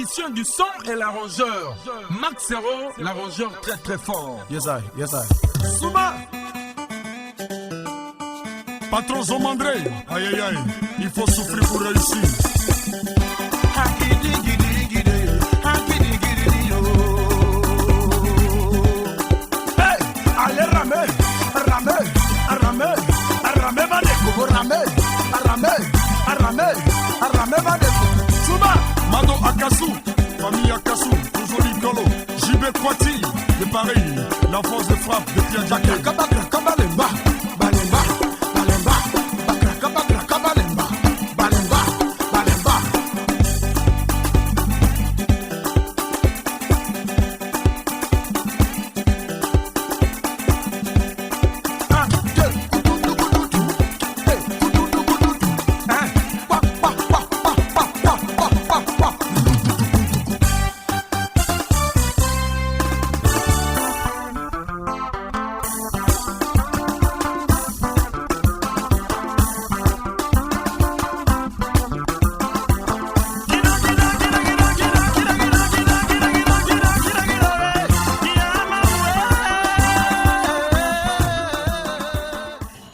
technicien du son et l'arrangeur. Max Zero, l'arrangeur très très fort. Yes, I. Souba. Patron Zomandré, aïe aïe aïe, il faut souffrir pour réussir. Hey, allez ramer, ramer, ramer, ramer Badeko, ramer, ramer, ramer, ramer Badeko. Souba. Mado Akassou, famille Akassou, toujours Nicolo, JB Kwati, de Paris, la force de frappe de Pierre Jacquet. Kabalemba, balemba, balemba, balemba, balemba, balemba.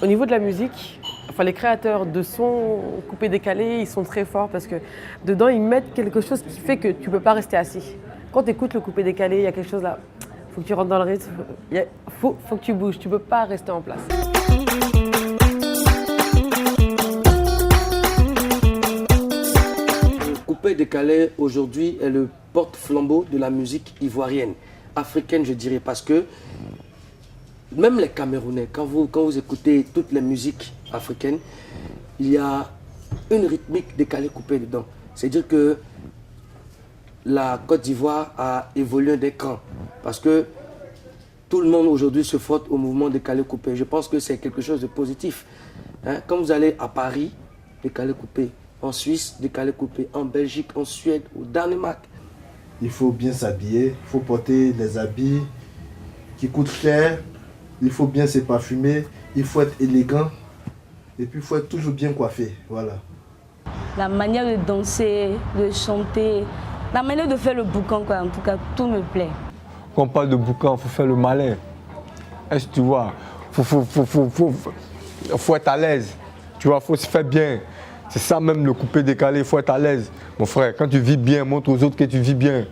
Au niveau de la musique, enfin, les créateurs de sons coupés-décalés, ils sont très forts parce que dedans, ils mettent quelque chose qui fait que tu ne peux pas rester assis. Quand tu écoutes le coupé-décalé, il y a quelque chose là, il faut que tu rentres dans le rythme, il faut que tu bouges, tu ne peux pas rester en place. Le coupé-décalé aujourd'hui est le porte-flambeau de la musique ivoirienne, africaine je dirais, parce que même les Camerounais, quand vous écoutez toutes les musiques africaines, il y a une rythmique décalée coupée dedans. C'est-à-dire que la Côte d'Ivoire a évolué d'un cran. Parce que tout le monde aujourd'hui se frotte au mouvement décalé coupé. Je pense que c'est quelque chose de positif. Hein? Quand vous allez à Paris, décalé coupé. En Suisse, décalé coupé. En Belgique, en Suède, au Danemark. Il faut bien s'habiller, il faut porter des habits qui coûtent cher. Il faut bien se parfumer, il faut être élégant et puis il faut être toujours bien coiffé, voilà. La manière de danser, de chanter, la manière de faire le boucan, quoi, en tout cas, tout me plaît. Quand on parle de boucan, il faut faire le malin. Est-ce que tu vois, faut être à l'aise, tu vois, il faut se faire bien. C'est ça même le coupé décalé, il faut être à l'aise. Mon frère, quand tu vis bien, montre aux autres que tu vis bien.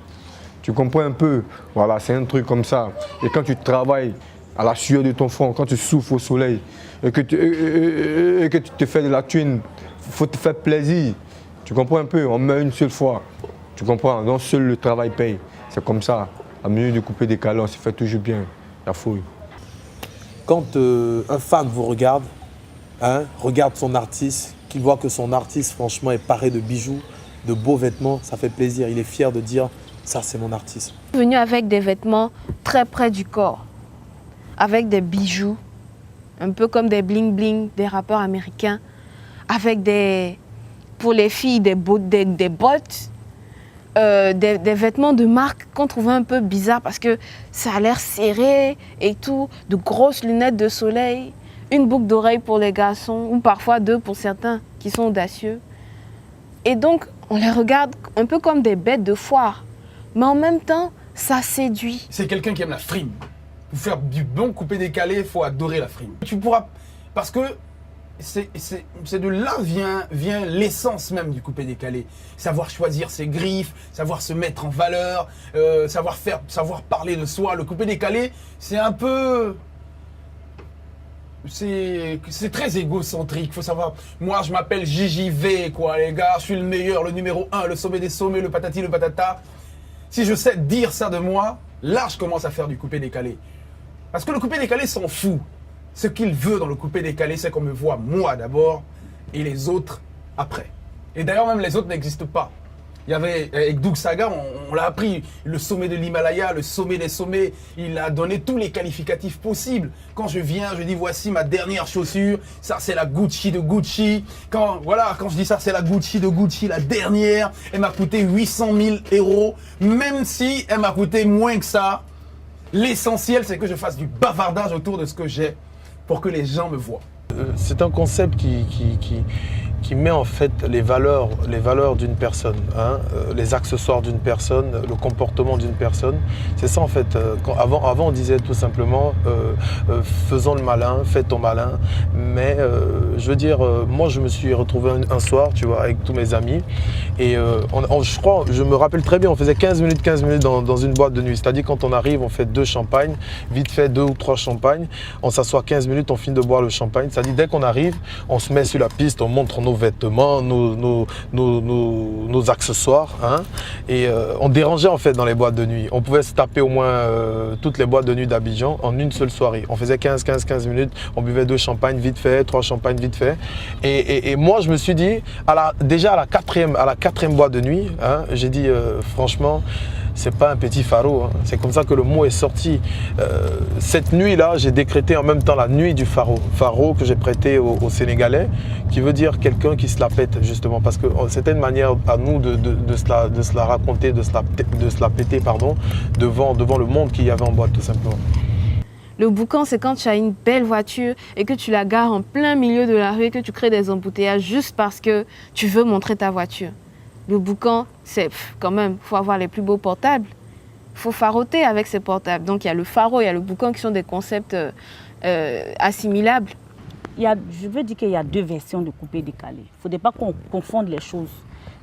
Tu comprends un peu? Voilà, c'est un truc comme ça. Et quand tu travailles, à la sueur de ton front, quand tu souffles au soleil et que tu te fais de la thune, il faut te faire plaisir. Tu comprends un peu? On meurt une seule fois. Tu comprends? Donc seul le travail paye. C'est comme ça. À milieu de couper des calons, on se fait toujours bien. La fouille. Quand un fan vous regarde, hein, regarde son artiste, qu'il voit que son artiste franchement est paré de bijoux, de beaux vêtements, ça fait plaisir. Il est fier de dire ça c'est mon artiste. Venu avec des vêtements très près du corps, avec des bijoux, un peu comme des bling-bling des rappeurs américains, avec pour les filles, des bottes, des vêtements de marque qu'on trouvait un peu bizarre parce que ça a l'air serré et tout, de grosses lunettes de soleil, une boucle d'oreille pour les garçons, ou parfois deux pour certains qui sont audacieux. Et donc, on les regarde un peu comme des bêtes de foire, mais en même temps, ça séduit. C'est quelqu'un qui aime la frime. Pour faire du bon coupé décalé, il faut adorer la frime. Tu pourras, parce que c'est de là vient l'essence même du coupé décalé. Savoir choisir ses griffes, savoir se mettre en valeur, savoir parler de soi. Le coupé décalé, c'est un peu... C'est très égocentrique, faut savoir. Moi, je m'appelle JJV, quoi, les gars. Je suis le meilleur, le numéro 1, le sommet des sommets, le patati, le patata. Si je sais dire ça de moi, là, je commence à faire du coupé décalé. Parce que le coupé décalé s'en fout. Ce qu'il veut dans le coupé décalé, c'est qu'on me voit moi d'abord et les autres après. Et d'ailleurs, même les autres n'existent pas. Il y avait, avec Doug Saga, on l'a appris, le sommet de l'Himalaya, le sommet des sommets, il a donné tous les qualificatifs possibles. Quand je viens, je dis voici ma dernière chaussure, ça c'est la Gucci de Gucci. Quand je dis ça c'est la Gucci de Gucci, la dernière, elle m'a coûté 800 000 €, même si elle m'a coûté moins que ça. L'essentiel c'est que je fasse du bavardage autour de ce que j'ai pour que les gens me voient. C'est un concept qui met en fait les valeurs d'une personne, hein, les accessoires d'une personne, le comportement d'une personne. C'est ça en fait. Avant on disait tout simplement faisons le malin, fais ton malin. Mais je veux dire, moi je me suis retrouvé un soir, tu vois, avec tous mes amis. Et je crois, je me rappelle très bien, on faisait 15 minutes dans une boîte de nuit. C'est-à-dire quand on arrive, on fait 2 champagnes, vite fait 2 ou 3 champagnes. On s'assoit 15 minutes, on finit de boire le champagne. C'est-à-dire dès qu'on arrive, on se met sur la piste, on montre nos vêtements, nos accessoires. Hein, et on dérangeait en fait dans les boîtes de nuit. On pouvait se taper au moins toutes les boîtes de nuit d'Abidjan en une seule soirée. On faisait 15 minutes, on buvait 2 champagnes vite fait, 3 champagnes vite fait. Et moi je me suis dit, déjà à la quatrième boîte de nuit, hein, j'ai dit franchement, c'est pas un petit pharaon, hein. C'est comme ça que le mot est sorti. Cette nuit-là, j'ai décrété en même temps la nuit du pharaon. Pharaon que j'ai prêté aux Sénégalais, qui veut dire quelqu'un qui se la pète, justement, parce que c'était une manière à nous de se la raconter, de se la péter, pardon, devant le monde qu'il y avait en boîte, tout simplement. Le boucan, c'est quand tu as une belle voiture et que tu la gares en plein milieu de la rue et que tu crées des embouteillages juste parce que tu veux montrer ta voiture. Le boucan, c'est quand même, il faut avoir les plus beaux portables. Il faut faroter avec ces portables. Donc il y a le pharo, il y a le boucan qui sont des concepts assimilables. Je veux dire qu'il y a 2 versions de coupé décalé. Il ne faudrait pas qu'on confonde les choses.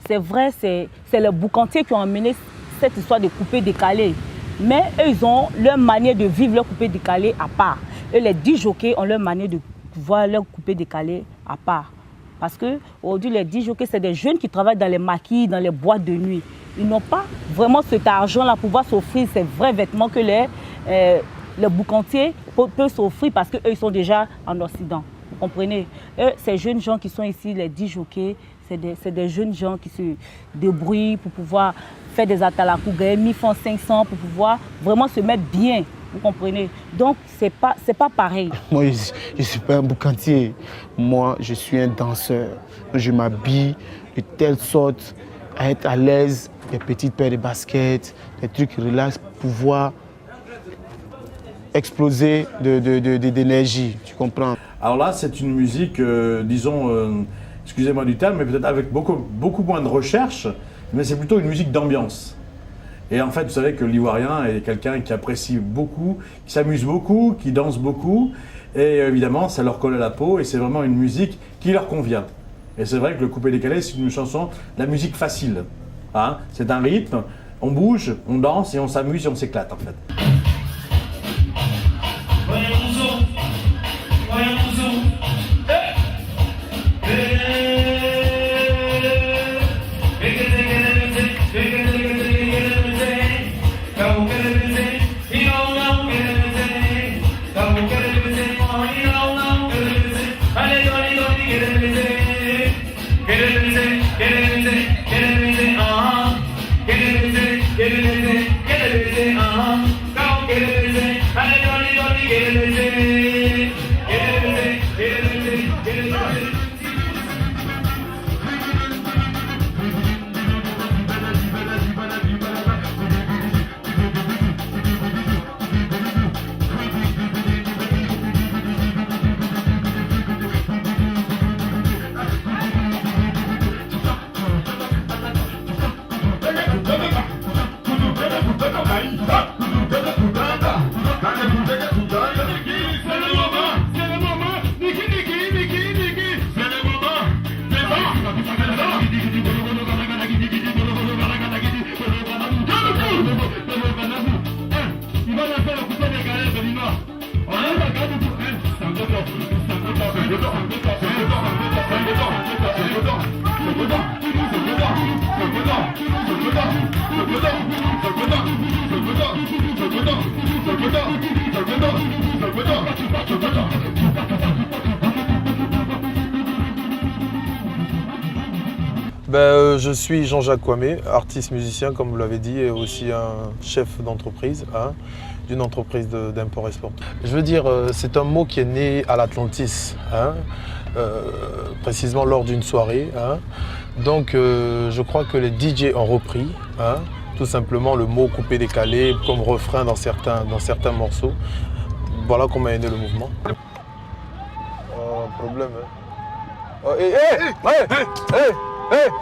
C'est vrai, c'est les boucantiers qui ont amené cette histoire de coupé décalé. Mais eux, ils ont leur manière de vivre leur coupé décalé à part. Et les 10 jockeys ont leur manière de voir leur coupé décalé à part. Parce qu'aujourd'hui, les 10 jockeys, c'est des jeunes qui travaillent dans les maquis, dans les boîtes de nuit. Ils n'ont pas vraiment cet argent-là pour pouvoir s'offrir ces vrais vêtements que les boucantiers peuvent s'offrir parce qu'eux, ils sont déjà en Occident. Vous comprenez? Ces jeunes gens qui sont ici, les 10 jockeys, c'est des jeunes gens qui se débrouillent pour pouvoir faire des atalakou, gagner 1000 francs 500 pour pouvoir vraiment se mettre bien. Vous comprenez? Donc, c'est pas pareil. Moi, je ne suis pas un boucantier. Moi, je suis un danseur. Je m'habille de telle sorte à être à l'aise, des petites paires de baskets, des trucs relax pour pouvoir exploser d'énergie. Tu comprends? Alors là, c'est une musique, disons, excusez-moi du terme, mais peut-être avec beaucoup moins de recherche, mais c'est plutôt une musique d'ambiance. Et en fait, vous savez que l'Ivoirien est quelqu'un qui apprécie beaucoup, qui s'amuse beaucoup, qui danse beaucoup. Et évidemment, ça leur colle à la peau et c'est vraiment une musique qui leur convient. Et c'est vrai que le coupé décalé, c'est une chanson, la musique facile. Hein, c'est un rythme, on bouge, on danse et on s'amuse et on s'éclate en fait. Je suis Jean-Jacques Kwame, artiste musicien comme vous l'avez dit et aussi un chef d'entreprise, hein, d'une entreprise d'import-export. Je veux dire, c'est un mot qui est né à l'Atlantis, hein, précisément lors d'une soirée. Hein. Donc je crois que les DJ ont repris, hein, tout simplement le mot coupé décalé comme refrain dans certains morceaux. Voilà comment est né le mouvement. Problème, hein.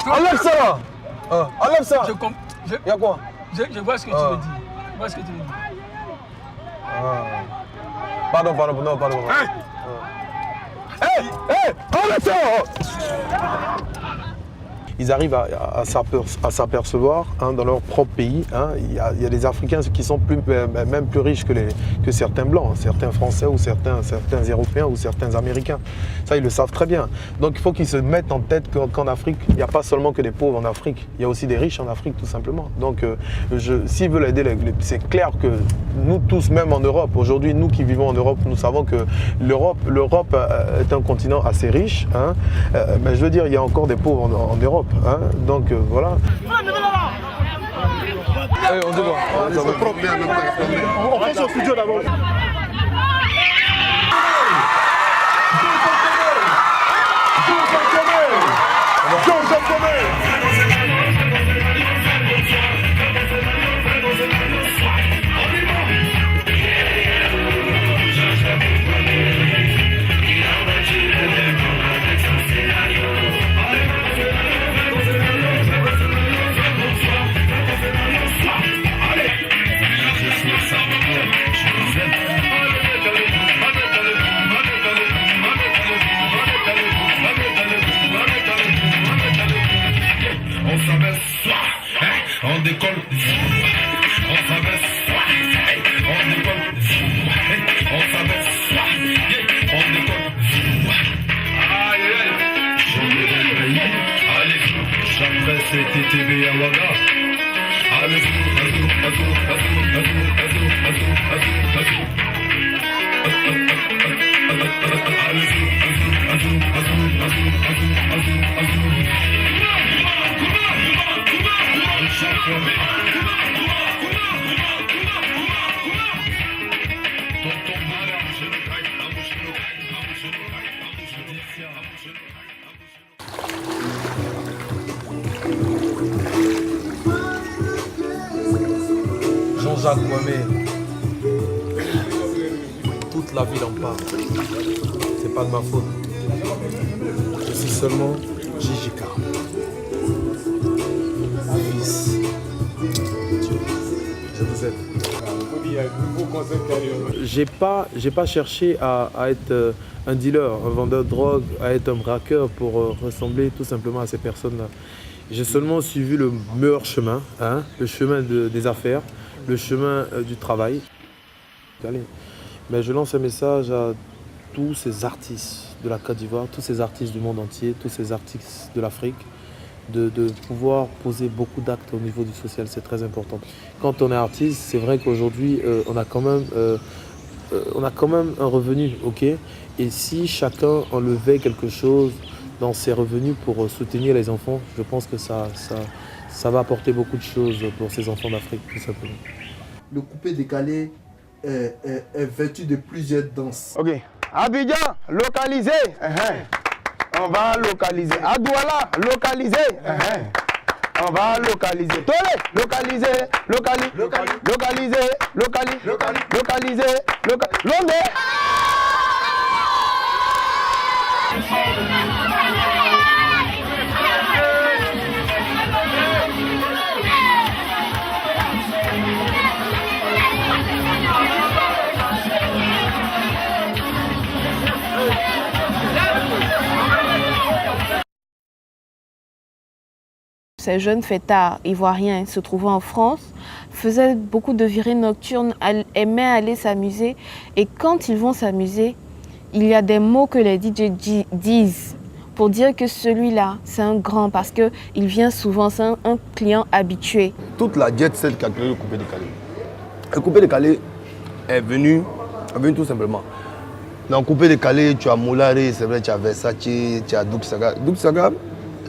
Enlève ça là. Enlève ça. Y'a quoi? Je vois ce que tu veux dire. Je vois ce que tu veux dire. Pardon. Enlève ça. Ils arrivent à s'apercevoir dans leur propre pays. Il y a des Africains qui sont même plus riches que certains Blancs, certains Français ou certains Européens ou certains Américains. Ça, ils le savent très bien. Donc, il faut qu'ils se mettent en tête qu'en Afrique, il n'y a pas seulement que des pauvres en Afrique. Il y a aussi des riches en Afrique, tout simplement. Donc, s'ils veulent aider, c'est clair que nous tous, même en Europe, aujourd'hui, nous qui vivons en Europe, nous savons que l'Europe est un continent assez riche. Mais je veux dire, il y a encore des pauvres en Europe. Donc voilà. On se voit. On fait son studio d'abord. On décolle, on s'abaisse, on décolle, on s'abaisse, on décolle. Aïe, journée d'un pays, allez-y, j'après c'est TTV à Ouaga. Allez-y, Jean-Jacques Mohamed, toute la ville en parle. C'est pas de ma faute. Je suis seulement JJK. Fils. Je vous aime. J'ai pas cherché à être un dealer, un vendeur de drogue, à être un braqueur pour ressembler tout simplement à ces personnes-là. J'ai seulement suivi le meilleur chemin, le chemin des affaires, le chemin du travail. Mais je lance un message à tous ces artistes de la Côte d'Ivoire, tous ces artistes du monde entier, tous ces artistes de l'Afrique, de pouvoir poser beaucoup d'actes au niveau du social, c'est très important. Quand on est artiste, c'est vrai qu'aujourd'hui, on a quand même un revenu, ok? Et si chacun enlevait quelque chose dans ses revenus pour soutenir les enfants, je pense que ça va apporter beaucoup de choses pour ces enfants d'Afrique, tout simplement. Le coupé décalé est vêtu de plusieurs danses. Ok. Abidjan, localisé. On va localiser. À Douala, localisé. On va localiser. Tolé, localisé. Localisé. Londé. Ces jeunes fêtards ivoiriens se trouvant en France faisaient beaucoup de virées nocturnes, aimaient aller s'amuser. Et quand ils vont s'amuser, il y a des mots que les DJ disent pour dire que celui-là, c'est un grand parce qu'il vient souvent, c'est un client habitué. Toute la jet set qui a créé le coupé décalé. Le coupé décalé est venu tout simplement. Dans le coupé décalé, tu as Moulari, c'est vrai, tu as Versace, tu as Douk Saga. Douk Saga,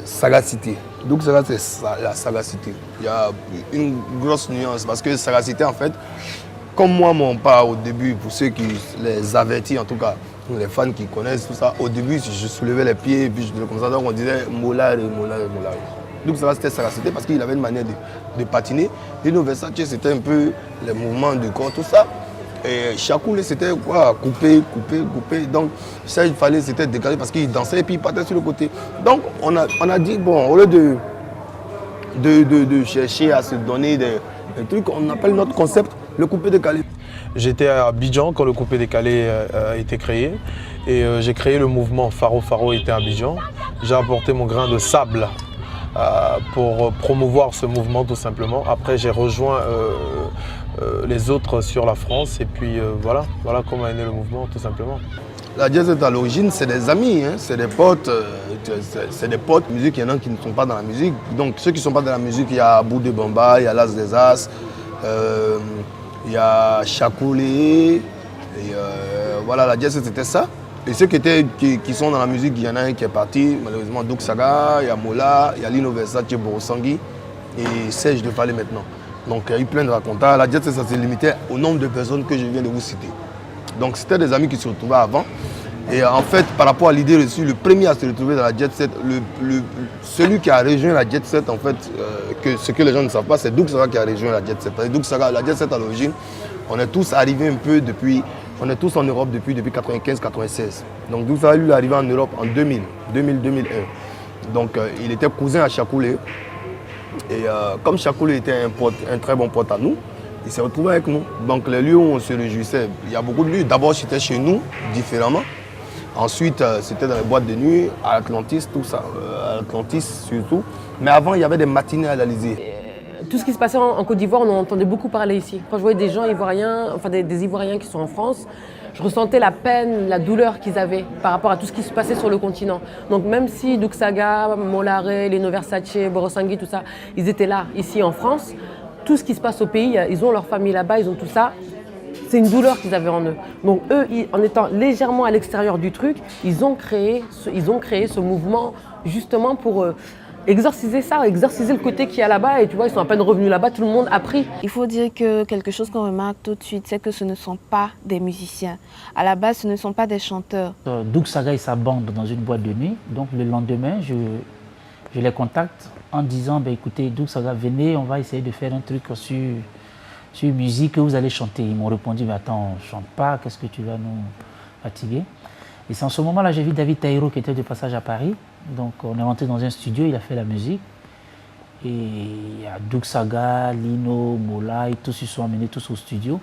sagacité. Donc ça c'est la sagacité. Il y a une grosse nuance parce que sagacité en fait, comme moi mon père au début, pour ceux qui les avertis en tout cas, les fans qui connaissent tout ça, au début je soulevais les pieds et puis je faisais comme ça, donc on disait Moulari. Donc ça c'était sagacité parce qu'il avait une manière de patiner. Et nous Versace c'était un peu les mouvements du corps, tout ça. Et Chakoulé, c'était quoi? Couper. Donc ça, il fallait, c'était décaler parce qu'il dansait et puis il partait sur le côté. Donc on a dit, bon, au lieu de chercher à se donner des trucs, on appelle notre concept le coupé-décalé. J'étais à Abidjan quand le coupé-décalé a été créé. Et j'ai créé le mouvement Faro était à Abidjan. J'ai apporté mon grain de sable pour promouvoir ce mouvement tout simplement. Après j'ai rejoint les autres sur la France et puis voilà comment est né le mouvement tout simplement. La Jet-Set à l'origine c'est des amis, hein, c'est des potes, musique, il y en a qui ne sont pas dans la musique. Donc ceux qui ne sont pas dans la musique, il y a Abou de Bamba, il y a L'As des As, il y a Chakoulé, et voilà, la Jet-Set c'était ça. Et ceux qui sont dans la musique, il y en a un qui est parti, malheureusement Douk Saga, il y a Mola, il y a Lino Versace, Borosangui et Serge de Fallé maintenant. Donc il y a eu plein de racontants. La Jet-Set, ça se limitait au nombre de personnes que je viens de vous citer. Donc c'était des amis qui se retrouvaient avant. Et en fait, par rapport à l'idée reçue, le premier à se retrouver dans la Jet-Set, celui qui a rejoint la Jet-Set, en fait, ce que les gens ne savent pas, c'est Douk Saga qui a rejoint la Jet-Set. Douk Saga, la Jet-Set à l'origine, on est tous arrivés un peu depuis... On est tous en Europe depuis 95-96. Donc Douk Saga, lui, est arrivé en Europe en 2000-2001. Donc il était cousin à Chakoulé. Et comme Chakoulé était un très bon pote à nous, il s'est retrouvé avec nous. Donc les lieux où on se réjouissait, il y a beaucoup de lieux. D'abord c'était chez nous, différemment. Ensuite c'était dans les boîtes de nuit, à Atlantis, tout ça. À Atlantis surtout. Mais avant il y avait des matinées à l'Alizé. Tout ce qui se passait en Côte d'Ivoire, on en entendait beaucoup parler ici. Quand je voyais des gens ivoiriens, enfin des Ivoiriens qui sont en France, je ressentais la peine, la douleur qu'ils avaient par rapport à tout ce qui se passait sur le continent. Donc même si Douk Saga, Molaré, Lino Versace, Borosangui, tout ça, ils étaient là, ici en France, tout ce qui se passe au pays, ils ont leur famille là-bas, ils ont tout ça. C'est une douleur qu'ils avaient en eux. Donc eux, en étant légèrement à l'extérieur du truc, ils ont créé ce mouvement justement pour... exorciser ça, exorciser le côté qu'il y a là-bas et tu vois, ils sont à peine revenus là-bas, tout le monde a pris. Il faut dire que quelque chose qu'on remarque tout de suite, c'est que ce ne sont pas des musiciens. À la base, ce ne sont pas des chanteurs. Douk Saga et sa bande dans une boîte de nuit, donc le lendemain, je les contacte en disant, écoutez, Douk Saga, venez, on va essayer de faire un truc sur musique que vous allez chanter. Ils m'ont répondu, mais attends, on ne chante pas, qu'est-ce que tu vas nous fatiguer? Et c'est en ce moment-là, j'ai vu David Taïro qui était de passage à Paris. Donc on est rentré dans un studio, il a fait la musique. Et il y a Douk Saga, Lino, Mola, et tous ils sont amenés tous au studio.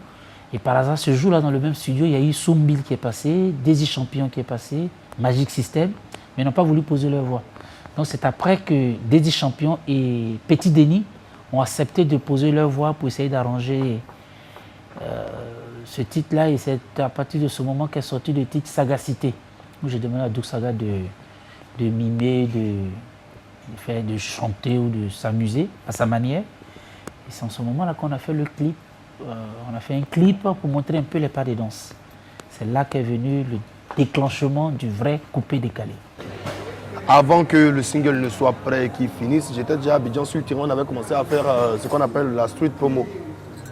Et par hasard, ce jour-là, dans le même studio, il y a eu Soumbil qui est passé, Daisy Champion qui est passé, Magic System, mais ils n'ont pas voulu poser leur voix. Donc c'est après que Daisy Champion et Petit Denis ont accepté de poser leur voix pour essayer d'arranger ce titre-là. Et c'est à partir de ce moment qu'est sorti le titre Sagacité, où j'ai demandé à Douk Saga de mimer, de chanter ou de s'amuser à sa manière. Et c'est en ce moment-là qu'on a fait le clip. On a fait un clip pour montrer un peu les pas de danse. C'est là qu'est venu le déclenchement du vrai coupé-décalé. Avant que le single ne soit prêt et qu'il finisse, j'étais déjà à Abidjan sur le terrain, on avait commencé à faire ce qu'on appelle la street promo.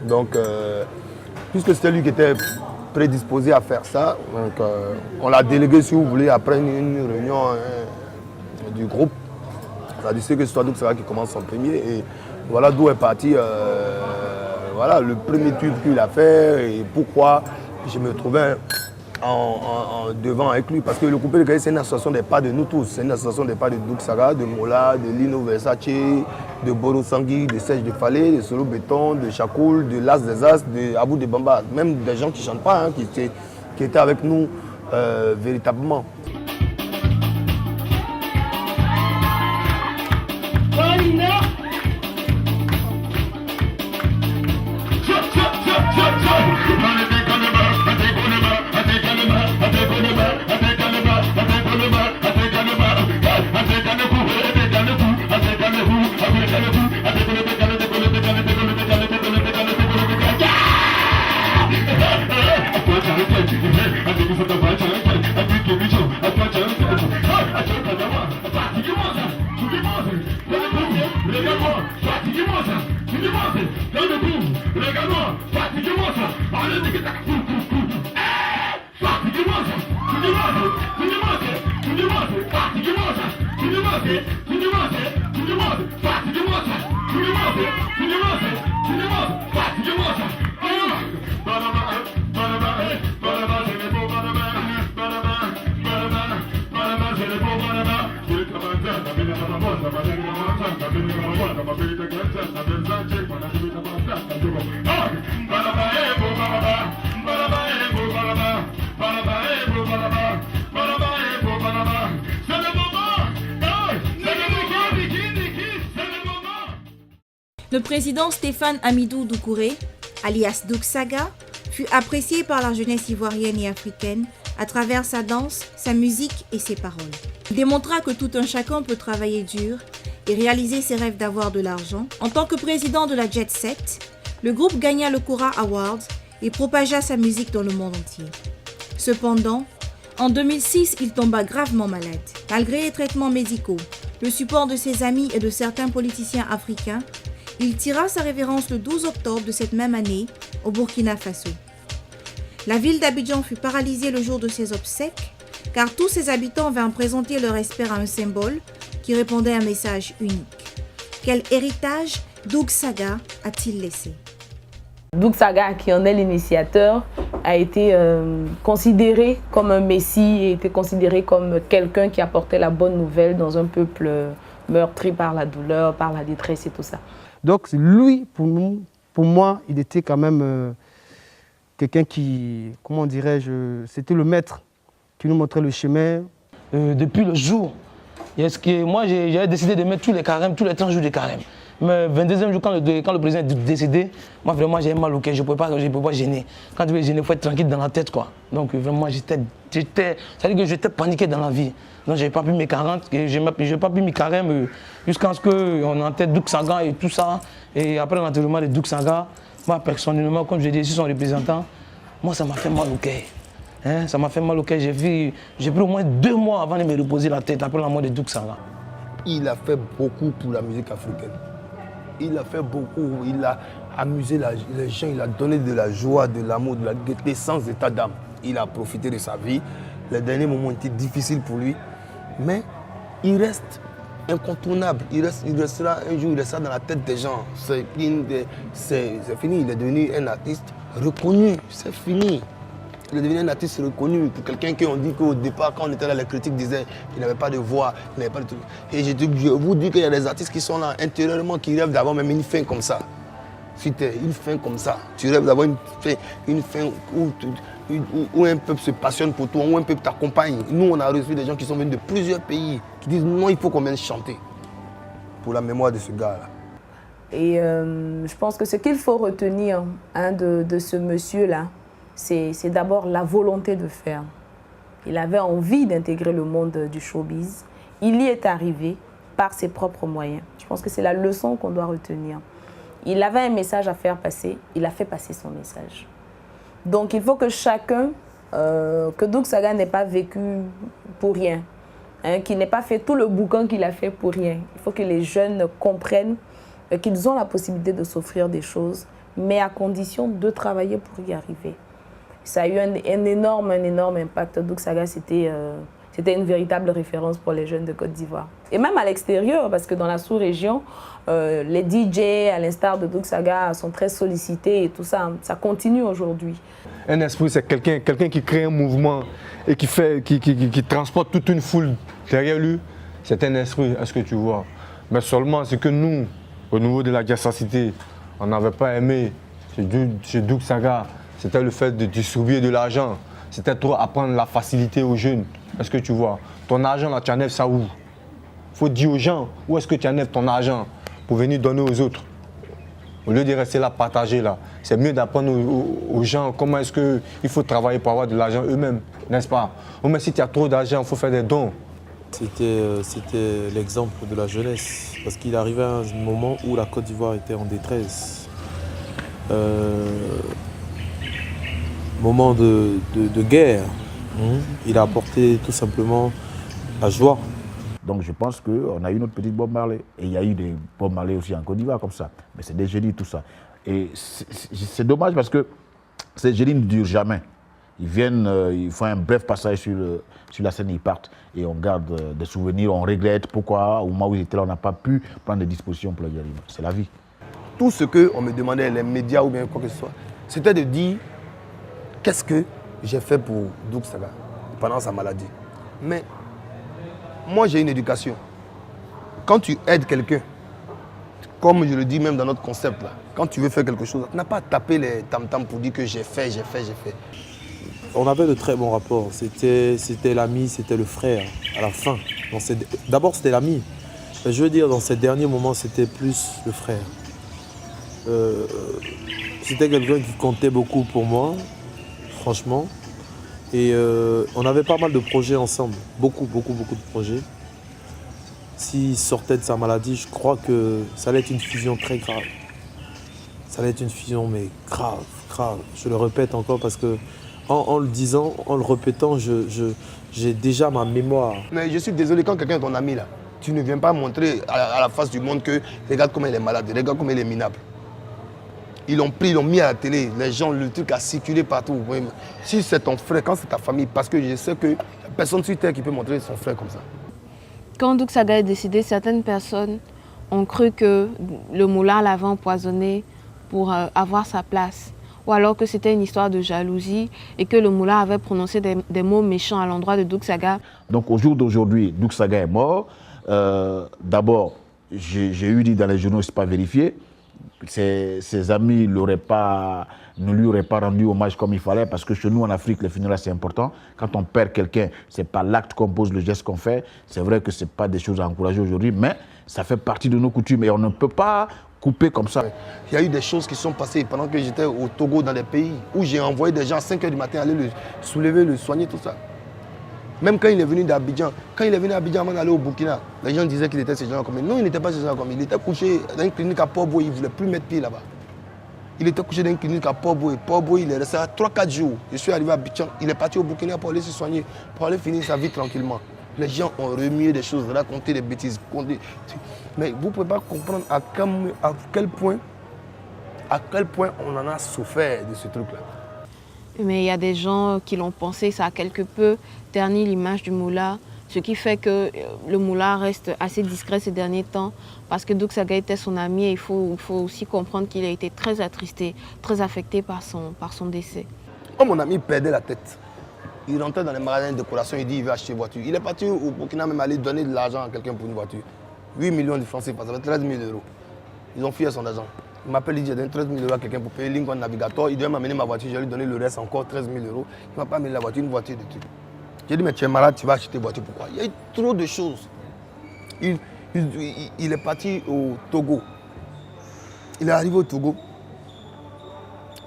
Donc, puisque c'était lui qui était prédisposé à faire ça, donc, on l'a délégué, si vous voulez, après une réunion du groupe. Ça a décidé que ce soit Douk Saga qui commence en premier. Et voilà d'où est parti voilà, le premier tube qu'il a fait et pourquoi je me trouvais devant avec lui. Parce que le coupé-décalé, c'est une association des pas de nous tous. C'est une association des pas de Douk Saga, de Mola, de Lino Versace, de Borosangui, de Serge de Fallé, de Solo Béton, de Chakoul, de L'As des As, de Abou de Bamba. Même des gens qui ne chantent pas, hein, qui étaient avec nous véritablement. Le président Stéphane Amidou Doucouré, alias Douk Saga, fut apprécié par la jeunesse ivoirienne et africaine à travers sa danse, sa musique et ses paroles. Il démontra que tout un chacun peut travailler dur et réaliser ses rêves d'avoir de l'argent. En tant que président de la Jet Set, le groupe gagna le Cora Awards et propagea sa musique dans le monde entier. Cependant, en 2006, il tomba gravement malade. Malgré les traitements médicaux, le support de ses amis et de certains politiciens africains, il tira sa révérence le 12 octobre de cette même année au Burkina Faso. La ville d'Abidjan fut paralysée le jour de ses obsèques, car tous ses habitants vinrent présenter leur respect à un symbole qui répondait à un message unique. Quel héritage Douk Saga a-t-il laissé? Douk Saga, qui en est l'initiateur, a été considéré comme un messie et été considéré comme quelqu'un qui apportait la bonne nouvelle dans un peuple meurtri par la douleur, par la détresse et tout ça. Donc lui, pour moi, il était quand même quelqu'un qui, comment dirais-je, c'était le maître qui nous montrait le chemin. Depuis le jour, moi j'ai décidé de mettre tous les carèmes, tous les 30 jours de carême. Mais 22e jour, quand le président est décédé, moi vraiment j'avais mal au cœur, je ne pouvais pas gêner. Quand tu veux gêner, il faut être tranquille dans la tête, quoi. Donc vraiment ça veut dire que j'étais paniqué dans la vie. Donc je n'ai pas pu mes 40, je n'ai pas pu mes carèmes jusqu'à ce qu'on entende Douk Saga et tout ça. Et après l'enterrement de Douk Saga, moi personnellement, comme je dis, je suis son représentant, moi ça m'a fait mal au cœur. Hein, ça m'a fait mal au cœur, j'ai pris au moins 2 mois avant de me reposer la tête après la mort de Douk Saga. Il a fait beaucoup pour la musique africaine. Il a fait beaucoup, il a amusé les gens, il a donné de la joie, de l'amour, de la gaieté sans état d'âme. Il a profité de sa vie. Les derniers moments étaient difficiles pour lui, mais il reste incontournable. Il restera un jour, il restera dans la tête des gens. C'est fini, il est devenu un artiste reconnu, c'est fini. Il est devenu un artiste reconnu pour quelqu'un qui on dit qu'au départ, quand on était là, les critiques disaient qu'il n'avait pas de voix, il n'avait pas de truc. Et je vous dis qu'il y a des artistes qui sont là intérieurement, qui rêvent d'avoir même une fin comme ça. Une fin comme ça. Tu rêves d'avoir une fin où un peuple se passionne pour toi, où un peuple t'accompagne. Nous, on a reçu des gens qui sont venus de plusieurs pays, qui disent non, il faut qu'on vienne chanter pour la mémoire de ce gars-là. Et je pense que ce qu'il faut retenir de ce monsieur-là, c'est d'abord la volonté de faire. Il avait envie d'intégrer le monde du showbiz. Il y est arrivé par ses propres moyens. Je pense que c'est la leçon qu'on doit retenir. Il avait un message à faire passer, il a fait passer son message. Donc il faut que chacun, que Douk Saga n'ait pas vécu pour rien, qu'il n'ait pas fait tout le boucan qu'il a fait pour rien. Il faut que les jeunes comprennent qu'ils ont la possibilité de s'offrir des choses, mais à condition de travailler pour y arriver. Ça a eu un énorme impact. Douk Saga, c'était une véritable référence pour les jeunes de Côte d'Ivoire. Et même à l'extérieur, parce que dans la sous-région, les DJ, à l'instar de Douk Saga, sont très sollicités et tout ça. Ça continue aujourd'hui. Un esprit, c'est quelqu'un qui crée un mouvement et qui transporte toute une foule derrière lui. C'est un esprit, est-ce que tu vois? Mais seulement ce que nous, au niveau de la diversité, on n'avait pas aimé chez Douk Saga, c'était le fait de distribuer de l'argent. C'était trop apprendre la facilité aux jeunes. Est-ce que tu vois? Ton argent, là, tu enlèves ça où? Il faut dire aux gens, où est-ce que tu enlèves ton argent pour venir donner aux autres? Au lieu de rester là, partager là. C'est mieux d'apprendre aux gens comment est-ce qu'il faut travailler pour avoir de l'argent eux-mêmes, n'est-ce pas? Ou même si tu as trop d'argent, il faut faire des dons. C'était l'exemple de la jeunesse, parce qu'il arrivait à un moment où la Côte d'Ivoire était en détresse. Moment de guerre. Il a apporté tout simplement la joie. Donc je pense qu'on a eu notre petite Bob Marley. Et il y a eu des Bob Marley aussi en Côte d'Ivoire comme ça. Mais c'est des génies tout ça. Et c'est dommage parce que ces génies ne durent jamais. Ils viennent, ils font un bref passage sur la scène, ils partent. Et on garde des souvenirs, on regrette pourquoi au moment où ils étaient là, on n'a pas pu prendre des dispositions pour y arriver. C'est la vie. Tout ce qu'on me demandait, les médias ou bien quoi que ce soit, c'était de dire qu'est-ce que j'ai fait pour Douk Saga pendant sa maladie. Mais moi, j'ai une éducation. Quand tu aides quelqu'un, comme je le dis même dans notre concept, là, quand tu veux faire quelque chose, tu n'as pas à taper les tam-tams pour dire que j'ai fait. On avait de très bons rapports. C'était l'ami, c'était le frère à la fin. D'abord, c'était l'ami. Je veux dire, dans ces derniers moments, c'était plus le frère. C'était quelqu'un qui comptait beaucoup pour moi, franchement. Et on avait pas mal de projets ensemble. Beaucoup de projets. S'il sortait de sa maladie, je crois que ça allait être une fusion très grave. Ça allait être une fusion, mais grave. Je le répète encore parce que en le disant, en le répétant, j'ai déjà ma mémoire. Mais je suis désolé, quand quelqu'un est ton ami, là, tu ne viens pas montrer à la face du monde que regarde comment il est malade, regarde comment il est minable. Ils l'ont pris, ils l'ont mis à la télé, les gens, le truc a circulé partout. Si c'est ton frère, quand c'est ta famille, parce que je sais que personne sur terre qui peut montrer son frère comme ça. Quand Douk Saga est décédé, certaines personnes ont cru que le moulin l'avait empoisonné pour avoir sa place. Ou alors que c'était une histoire de jalousie et que le moulin avait prononcé des mots méchants à l'endroit de Douk Saga. Donc au jour d'aujourd'hui, Douk Saga est mort. D'abord, j'ai eu dit dans les journaux, c'est pas vérifié. Ses amis ne lui auraient pas rendu hommage comme il fallait, parce que chez nous en Afrique, les funérailles c'est important. Quand on perd quelqu'un, ce n'est pas l'acte qu'on pose, le geste qu'on fait. C'est vrai que ce n'est pas des choses à encourager aujourd'hui, mais ça fait partie de nos coutumes et on ne peut pas couper comme ça. Il y a eu des choses qui sont passées pendant que j'étais au Togo, dans des pays où j'ai envoyé des gens à 5 h du matin aller le soulever, le soigner, tout ça. Même quand il est venu d'Abidjan, avant d'aller au Burkina, les gens disaient qu'il était ce genre comme il. Non, il n'était pas ce genre comme il. Il était couché dans une clinique à Port-Boué, il ne voulait plus mettre pied là-bas. Il était couché dans une clinique à Port-Boué. Port-Boué, il est resté 3-4 jours. Je suis arrivé à Abidjan, il est parti au Burkina pour aller se soigner, pour aller finir sa vie tranquillement. Les gens ont remué des choses, raconté des bêtises. Mais vous ne pouvez pas comprendre à quel point on en a souffert de ce truc-là. Mais il y a des gens qui l'ont pensé, ça a quelque peu terni l'image du moulin, ce qui fait que le moulin reste assez discret ces derniers temps, parce que Douk Saga était son ami et il faut aussi comprendre qu'il a été très attristé, très affecté par son décès. Oh, mon ami perdait la tête. Il rentrait dans les magasins de décoration, il dit qu'il veut acheter une voiture. Il est parti au Burkina même aller donner de l'argent à quelqu'un pour une voiture. 8 millions de francs CFA, ça fait 13 000 €. Ils ont fui à son argent. Il m'appelle, il dit, j'ai donné 13 000 € à quelqu'un pour payer Lincoln Navigator. Il devait m'amener ma voiture, je vais lui donner le reste encore, 13 000 €. Il ne m'a pas amené la voiture, une voiture de trucs. J'ai dit, mais tu es malade, tu vas acheter une voiture, pourquoi? Il y a eu trop de choses. Il est parti au Togo. Il est arrivé au Togo.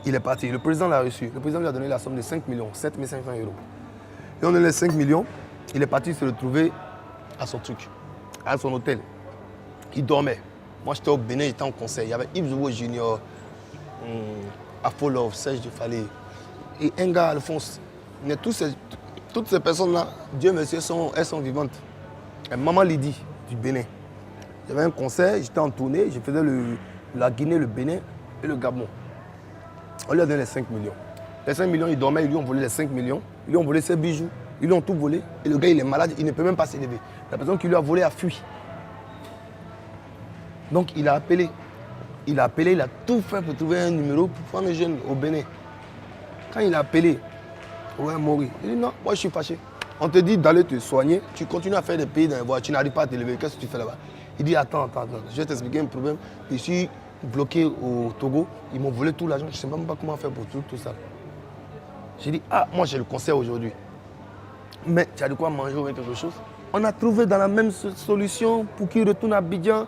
Il est parti. Le président l'a reçu. Le président lui a donné la somme de 5 millions, 7 500 €. Et on a donné les 5 millions. Il est parti se retrouver à son truc, à son hôtel. Il dormait. Moi, j'étais au Bénin, j'étais en concert. Il y avait Yves Zouvo Junior, Afolov, Serge de Fallé et un gars, Alphonse. Mais toutes ces personnes-là, Dieu merci, elles sont vivantes. Et Maman Lydie du Bénin. Il y avait un concert, j'étais en tournée, je faisais la Guinée, le Bénin et le Gabon. On lui a donné les 5 millions. Les 5 millions, il dormait, ils lui ont volé les 5 millions. Ils lui ont volé ses bijoux, ils lui ont tout volé. Et le gars, il est malade, il ne peut même pas s'élever. La personne qui lui a volé a fui. Donc il a appelé, il a tout fait pour trouver un numéro pour prendre un jeune au Bénin. Quand il a appelé, ouais, Maury, il dit non, moi je suis fâché. On te dit d'aller te soigner, tu continues à faire des pays dans les voies, tu n'arrives pas à t'élever, qu'est-ce que tu fais là-bas? Il dit attends, je vais t'expliquer un problème. Je suis bloqué au Togo, ils m'ont volé tout l'argent, je ne sais même pas comment faire pour tout ça. J'ai dit, ah, moi j'ai le concert aujourd'hui. Mais tu as de quoi manger ou quelque chose? On a trouvé dans la même solution pour qu'il retourne à Abidjan.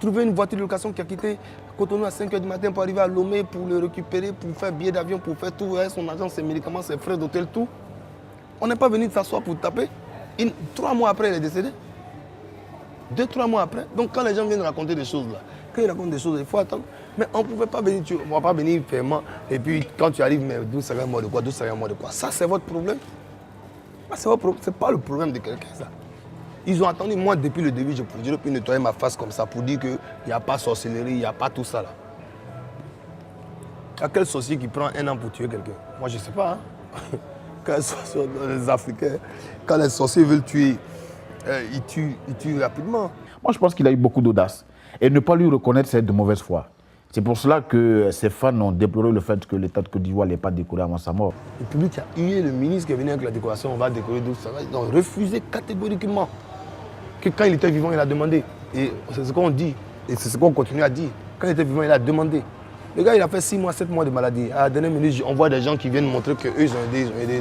Trouver une voiture de location qui a quitté Cotonou à 5 h du matin pour arriver à Lomé, pour le récupérer, pour faire billet d'avion, pour faire tout, son argent, ses médicaments, ses frais d'hôtel, tout. On n'est pas venu s'asseoir pour taper. 3 mois après, il est décédé. 2-3 mois après. Donc quand les gens viennent raconter des choses là, quand ils racontent des choses, il faut attendre. Mais on ne pouvait pas venir, on ne va pas venir fermement. Et puis quand tu arrives, mais d'où ça vient mort de quoi, d'où ça vient mort de quoi. Ça, c'est votre problème. Ce n'est pas le problème de quelqu'un, ça. Ils ont attendu, moi, depuis le début, je peux nettoyer ma face comme ça pour dire qu'il n'y a pas sorcellerie, il n'y a pas tout ça là. Il y a quel sorcier qui prend 1 an pour tuer quelqu'un? Moi, je ne sais pas. Hein. Quand les Africains, quand les sorciers veulent tuer, ils tuent rapidement. Moi, je pense qu'il a eu beaucoup d'audace. Et ne pas lui reconnaître, c'est de mauvaise foi. C'est pour cela que ses fans ont déploré le fait que l'État de Côte d'Ivoire n'ait pas décoré avant sa mort. Le public a hué le ministre qui est venu avec la décoration, on va décorer d'où ça va. Ils ont refusé catégoriquement. Que quand il était vivant, il a demandé. Et c'est ce qu'on dit. Et c'est ce qu'on continue à dire. Quand il était vivant, il a demandé. Le gars, il a fait 6 mois, 7 mois de maladie. À la dernière minute, on voit des gens qui viennent montrer qu'eux, ils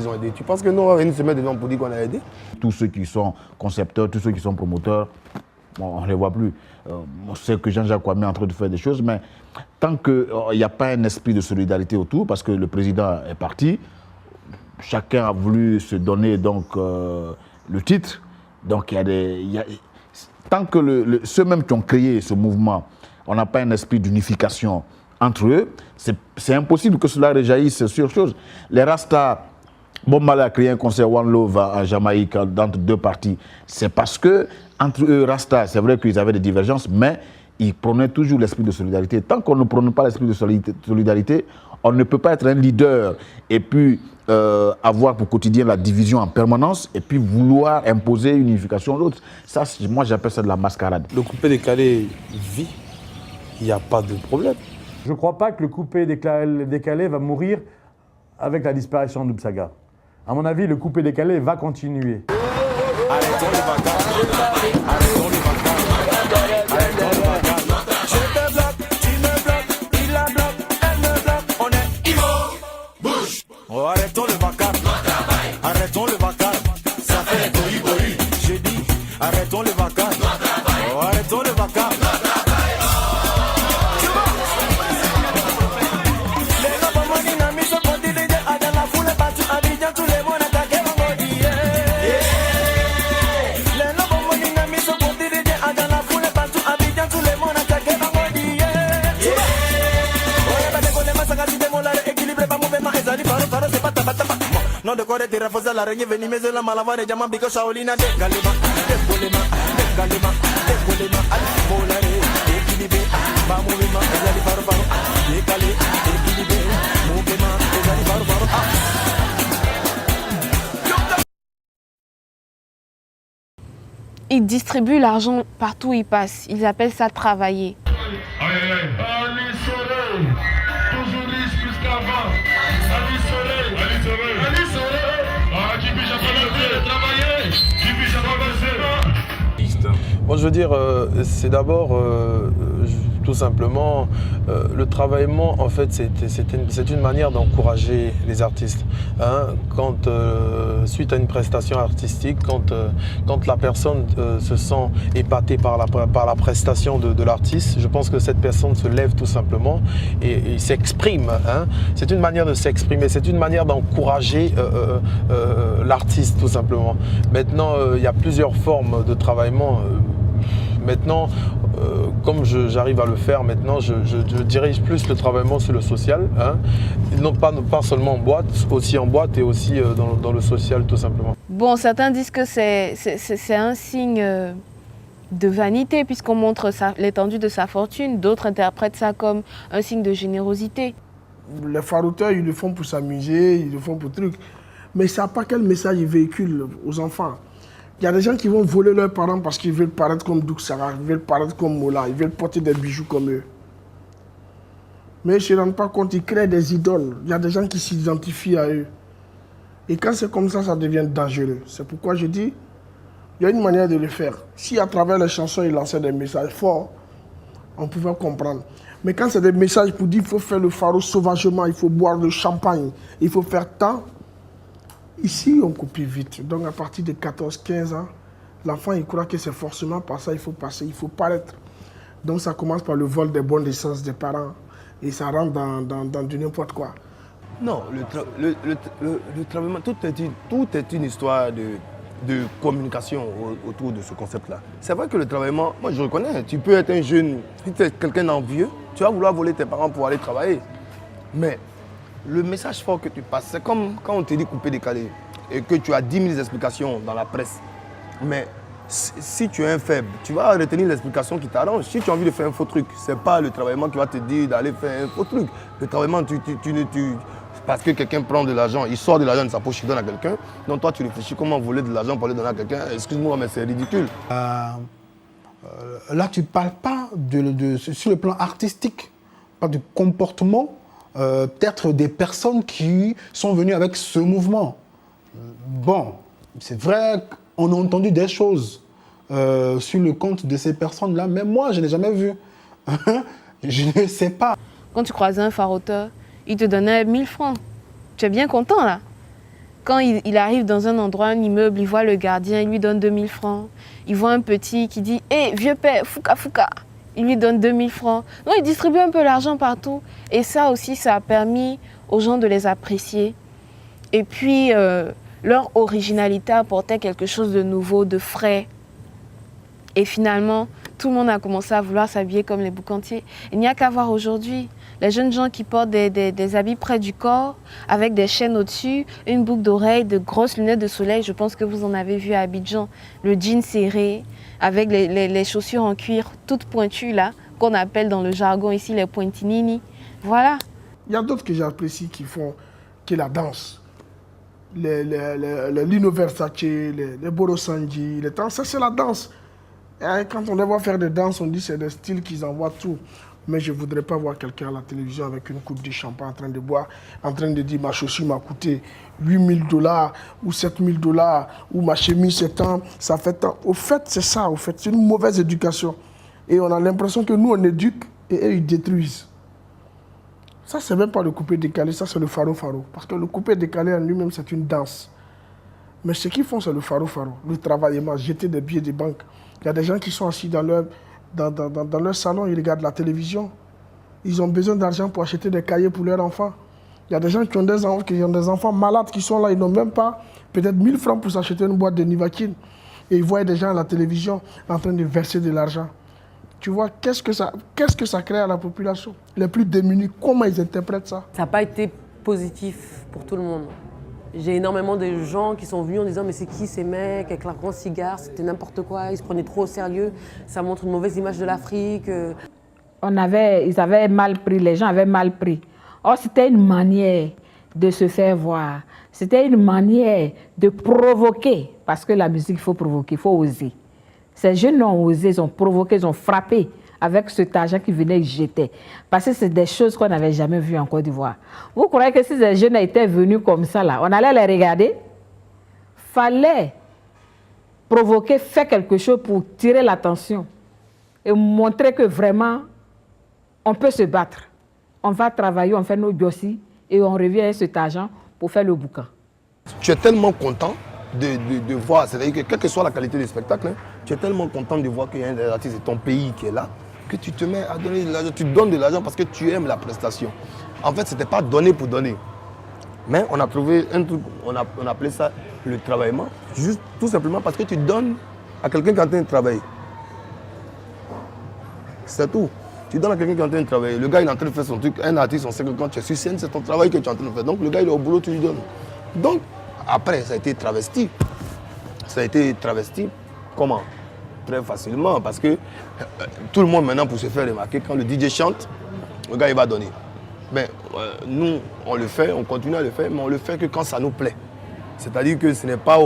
ont aidé. Tu penses que nous, on va venir se mettre devant pour dire qu'on a aidé? Tous ceux qui sont concepteurs, tous ceux qui sont promoteurs, bon, on ne les voit plus. On sait que Jean-Jacques Kwame est en train de faire des choses, mais tant qu'il n'y a pas un esprit de solidarité autour, parce que le président est parti, chacun a voulu se donner donc, le titre. Donc tant que ceux mêmes qui ont créé ce mouvement, on n'a pas un esprit d'unification entre eux, c'est impossible que cela réjaillisse sur chose. Les Rastas, Bob Marley a créé un concert One Love en Jamaïque entre deux parties. C'est parce que entre eux, Rastas, c'est vrai qu'ils avaient des divergences, mais ils prenaient toujours l'esprit de solidarité. Tant qu'on ne prône pas l'esprit de solidarité, on ne peut pas être un leader et puis avoir pour quotidien la division en permanence et puis vouloir imposer une unification à l'autre. Ça, moi, j'appelle ça de la mascarade. Le coupé décalé vit, il n'y a pas de problème. Je ne crois pas que le coupé décalé va mourir avec la disparition de Saga. À mon avis, le coupé décalé va continuer. Arrêtons les vacances. Arrêtons les vacances. Arrêtons les vacances. Je te bloque, tu me bloques, il la bloque, elle me bloque. On est Imo, bouge. Oh, arrêtons le vacances. Arrêtons le vacances. Ça fait bori. J'ai dit, arrêtons les vacances. Oh, arrêtons les vacances. Non de corre tira fosa la regne veni meze la malavare jama biko shaolina de galima al bolare ekilibe ba movima ezali faro dekale ekilibe movima ezali faro Ils distribuent l'argent partout où ils passent. Ils appellent ça travailler. Ali Soleil, toujours riche plus qu'avant. Ali Soleil, ah, qui puis j'appelle travailler, qui puis j'appelle. Moi, je veux dire, c'est d'abord, tout simplement, le travaillement, en fait, c'est une manière d'encourager les artistes. Hein, quand, suite à une prestation artistique, quand la personne se sent épatée par la prestation de l'artiste, je pense que cette personne se lève tout simplement et s'exprime. Hein. C'est une manière de s'exprimer, c'est une manière d'encourager l'artiste, tout simplement. Maintenant, il y a plusieurs formes de travaillement. Maintenant, comme j'arrive à le faire maintenant, je dirige plus le travaillement sur le social. Hein. Non pas seulement en boîte, aussi en boîte et aussi dans le social tout simplement. Bon, certains disent que c'est un signe de vanité puisqu'on montre l'étendue de sa fortune. D'autres interprètent ça comme un signe de générosité. Les farouteurs, ils le font pour s'amuser, ils le font pour trucs. Mais ça n'a pas quel message ils véhiculent aux enfants. Il y a des gens qui vont voler leurs parents parce qu'ils veulent paraître comme Douk Sarah, ils veulent paraître comme Mola, ils veulent porter des bijoux comme eux. Mais ils ne se rendent pas compte, ils créent des idoles. Il y a des gens qui s'identifient à eux. Et quand c'est comme ça, ça devient dangereux. C'est pourquoi je dis, il y a une manière de le faire. Si à travers les chansons, ils lançaient des messages forts, on pouvait comprendre. Mais quand c'est des messages pour dire qu'il faut faire le pharaon sauvagement, il faut boire le champagne, il faut faire tant, ici, on copie vite. Donc, à partir de 14-15 ans, l'enfant, il croit que c'est forcément par ça, il faut passer, il faut paraître. Donc, ça commence par le vol des bonnes licences des parents. Et ça rentre dans du n'importe quoi. Non, le travaillement, tout est une histoire de communication autour de ce concept-là. C'est vrai que le travaillement, moi je reconnais, tu peux être un jeune, si tu es quelqu'un d'envieux, tu vas vouloir voler tes parents pour aller travailler. Mais le message fort que tu passes, c'est comme quand on te dit couper décalé et que tu as 10 000 explications dans la presse. Mais si tu es un faible, tu vas retenir l'explication qui t'arrange. Si tu as envie de faire un faux truc, ce n'est pas le travaillement qui va te dire d'aller faire un faux truc. Le travaillement, parce que quelqu'un prend de l'argent, il sort de l'argent de sa poche, il donne à quelqu'un. Donc toi, tu réfléchis comment voler de l'argent pour le donner à quelqu'un. Excuse-moi, mais c'est ridicule. Là, tu ne parles pas sur le plan artistique, pas du comportement, peut-être des personnes qui sont venues avec ce mouvement. Bon, c'est vrai qu'on a entendu des choses sur le compte de ces personnes-là, mais moi, je n'ai jamais vu Je ne sais pas. Quand tu croisais un faroteur, il te donnait 1000 francs. Tu es bien content là. Quand il arrive dans un endroit, un immeuble, il voit le gardien, il lui donne 2000 francs. Il voit un petit qui dit « Hé, vieux père, fouka fouka !» Il lui donne 2000 francs. Donc il distribue un peu l'argent partout. Et ça aussi, ça a permis aux gens de les apprécier. Et puis, leur originalité apportait quelque chose de nouveau, de frais. Et finalement, tout le monde a commencé à vouloir s'habiller comme les boucantiers. Il n'y a qu'à voir aujourd'hui. Les jeunes gens qui portent des habits près du corps, avec des chaînes au-dessus, une boucle d'oreille, de grosses lunettes de soleil. Je pense que vous en avez vu à Abidjan. Le jean serré, avec les chaussures en cuir toutes pointues, là, qu'on appelle dans le jargon ici les pointinini. Voilà. Il y a d'autres que j'apprécie qui font la danse. Les Lino Versace, les Boro Sanji, ça c'est la danse. Et quand on les voit faire des danses, on dit que c'est des styles qu'ils envoient tout. Mais je ne voudrais pas voir quelqu'un à la télévision avec une coupe de champagne en train de boire, en train de dire ma chaussure m'a coûté $8000 ou $7000 ou ma chemise c'est tant, ça fait tant. Au fait, c'est ça, au fait, c'est une mauvaise éducation. Et on a l'impression que nous on éduque et eux ils détruisent. Ça, c'est même pas le coupé décalé, ça c'est le faro-faro. Parce que le coupé décalé en lui-même c'est une danse. Mais ce qu'ils font c'est le faro-faro, le travaillement, jeter des billets de banque. Il y a des gens qui sont assis dans leur salon, ils regardent la télévision. Ils ont besoin d'argent pour acheter des cahiers pour leurs enfants. Il y a des gens qui ont des enfants malades qui sont là, ils n'ont même pas peut-être 1000 francs pour s'acheter une boîte de Nivaquine. Et ils voient des gens à la télévision en train de verser de l'argent. Tu vois, qu'est-ce que ça crée à la population? Les plus démunis, comment ils interprètent ça? Ça n'a pas été positif pour tout le monde. J'ai énormément de gens qui sont venus en disant « Mais c'est qui ces mecs avec leurs grands cigares? C'était n'importe quoi, ils se prenaient trop au sérieux, ça montre une mauvaise image de l'Afrique. » Ils avaient mal pris, les gens avaient mal pris. Or, c'était une manière de se faire voir. C'était une manière de provoquer, parce que la musique, il faut provoquer, il faut oser. Ces jeunes ont osé, ils ont provoqué, ils ont frappé avec cet argent qui venait et jetait. Parce que c'est des choses qu'on n'avait jamais vues en Côte d'Ivoire. Vous croyez que si ces jeunes étaient venus comme ça, là, on allait les regarder? Fallait provoquer, faire quelque chose pour tirer l'attention et montrer que vraiment, on peut se battre. On va travailler, on fait nos dossiers et on revient avec cet argent pour faire le bouquin. Tu es tellement content de voir, c'est-à-dire que quelle que soit la qualité du spectacle, hein, tu es tellement content de voir qu'il y a un artiste de ton pays qui est là, que tu te mets à donner de l'argent, tu donnes de l'argent parce que tu aimes la prestation. En fait, ce n'était pas donner pour donner. Mais on a trouvé un truc, on appelait ça le travaillement, juste tout simplement parce que tu donnes à quelqu'un qui est en train de travailler. C'est tout. Tu donnes à quelqu'un qui est en train de travailler. Le gars il est en train de faire son truc. Un artiste, on sait que quand tu es sur scène, c'est ton travail que tu es en train de faire. Donc le gars il est au boulot, tu lui donnes. Donc après, ça a été travesti. Ça a été travesti comment? Très facilement parce que tout le monde maintenant pour se faire remarquer, quand le DJ chante, le gars il va donner. Mais nous, on le fait, on continue à le faire, mais on le fait que quand ça nous plaît. C'est-à-dire que ce n'est pas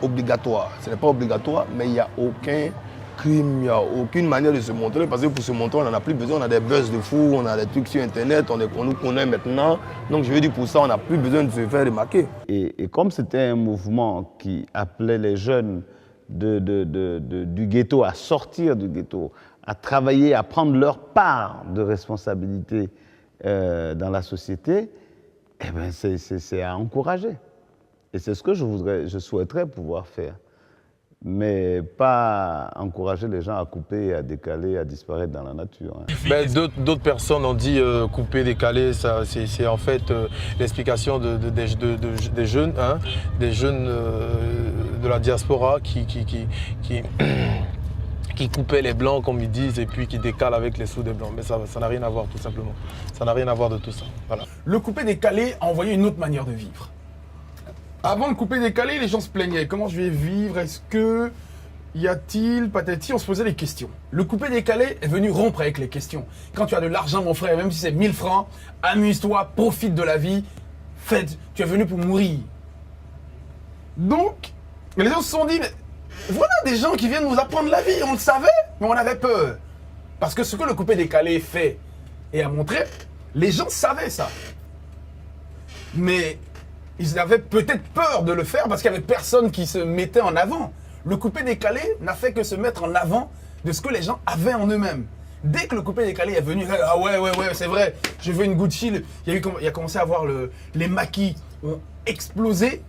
obligatoire. Ce n'est pas obligatoire, mais il n'y a aucun crime, il n'y a aucune manière de se montrer. Parce que pour se montrer, on n'en a plus besoin. On a des buzz de fou, on a des trucs sur Internet, on nous connaît maintenant. Donc je veux dire, pour ça, on n'a plus besoin de se faire remarquer. Et comme c'était un mouvement qui appelait les jeunes du ghetto à sortir du ghetto, à travailler, à prendre leur part de responsabilité dans la société, eh ben c'est à encourager. Et c'est ce que je souhaiterais pouvoir faire. Mais pas encourager les gens à couper, à décaler, à disparaître dans la nature. Hein. Ben, d'autres personnes ont dit couper, décaler, c'est en fait l'explication des jeunes, hein, des jeunes de la diaspora qui coupaient les blancs comme ils disent et puis qui décalent avec les sous des blancs. Mais ça n'a rien à voir tout simplement. Ça n'a rien à voir de tout ça. Voilà. Le coupé décalé a envoyé une autre manière de vivre. Avant le coupé décalé, les gens se plaignaient. Comment je vais vivre? Est-ce que y a-t-il patati? On se posait des questions. Le coupé décalé est venu rompre avec les questions. Quand tu as de l'argent, mon frère, même si c'est 1000 francs, amuse-toi, profite de la vie. Faites, tu es venu pour mourir. Donc, les gens se sont dit, mais voilà des gens qui viennent nous apprendre la vie. On le savait, mais on avait peur. Parce que ce que le coupé décalé fait et a montré, les gens savaient ça. Mais ils avaient peut-être peur de le faire parce qu'il n'y avait personne qui se mettait en avant. Le coupé décalé n'a fait que se mettre en avant de ce que les gens avaient en eux-mêmes. Dès que le coupé-décalé est venu, ah ouais, c'est vrai, je veux une Gucci. Il y a commencé à avoir les maquis ont explosé.